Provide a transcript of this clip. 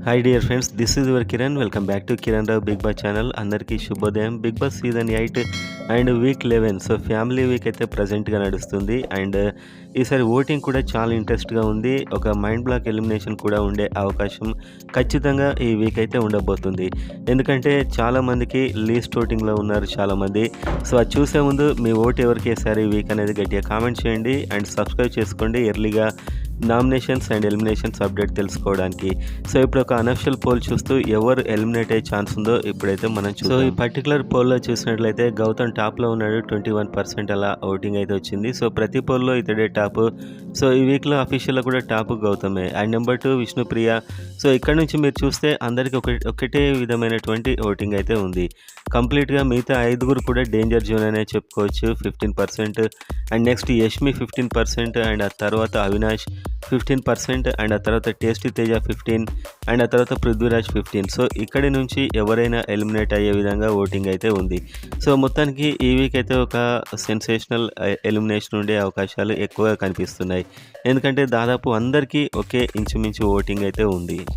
Hi dear friends, this is your Kiran. Welcome back to Kiran Rao Bigg Boss channel. అందరికీ శుభోదయం. Bigg Boss season 8 and week 11 so family week అయితే ప్రజెంట్గా నడుస్తుంది. And ఈసారి voting కూడా చాలా ఇంట్రెస్ట్గా ఉంది. ఒక మైండ్ బ్లాక్ ఎలిమినేషన్ కూడా ఉండే అవకాశం ఖచ్చితంగా ఈ వీక్ అయితే ఉండబోతుంది. ఎందుకంటే చాలామందికి లీస్ట్ ఓటింగ్లో ఉన్నారు చాలామంది. సో అది చూసే ముందు మీ ఓటు ఎవరికి వేసారు ఈ వీక్ అనేది గట్టిగా కామెంట్ చేయండి అండ్ సబ్స్క్రైబ్ చేసుకోండి ఎర్లీగా నామినేషన్స్ అండ్ ఎలిమినేషన్స్ అప్డేట్ తెలుసుకోవడానికి. సో ఇప్పుడు ఒక అనఫిషియల్ పోల్ చూస్తూ ఎవరు ఎలిమినేట్ అయ్యే ఛాన్స్ ఉందో ఇప్పుడైతే మనం చూద్దాం. సో ఈ పర్టికులర్ పోల్లో చూసినట్లయితే గౌతమ్ టాప్లో ఉన్నాడు. 21% అలా ఓటింగ్ అయితే వచ్చింది. సో ప్రతి పోల్లో ఇతడే టాప్. సో ఈ వీక్లో అఫీషియల్గా కూడా టాప్ గౌతమే. And number 2 Vishnupriya. సో ఇక్కడ నుంచి మీరు చూస్తే అందరికీ ఒకటే విధమైనటువంటి ఓటింగ్ అయితే ఉంది. కంప్లీట్గా మిగతా 5 కూడా డేంజర్ జోన్ అనే చెప్పుకోవచ్చు, 15%. అండ్ నెక్స్ట్ యష్మి 15%, అండ్ ఆ తర్వాత అవినాష్ 15%, అండ్ ఆ తర్వాత టేస్టీ తేజ 15, అండ్ ఆ తర్వాత పృథ్వీరాజ్ 15. సో ఇక్కడి నుంచి ఎవరైనా ఎలిమినేట్ అయ్యే విధంగా ఓటింగ్ అయితే ఉంది. సో మొత్తానికి ఈ వీక్ అయితే ఒక సెన్సేషనల్ ఎలిమినేషన్ ఉండే అవకాశాలు ఎక్కువగా కనిపిస్తున్నాయి. ఎందుకంటే దాదాపు అందరికీ ఒకే ఇంచుమించు ఓటింగ్ అయితే ఉంది.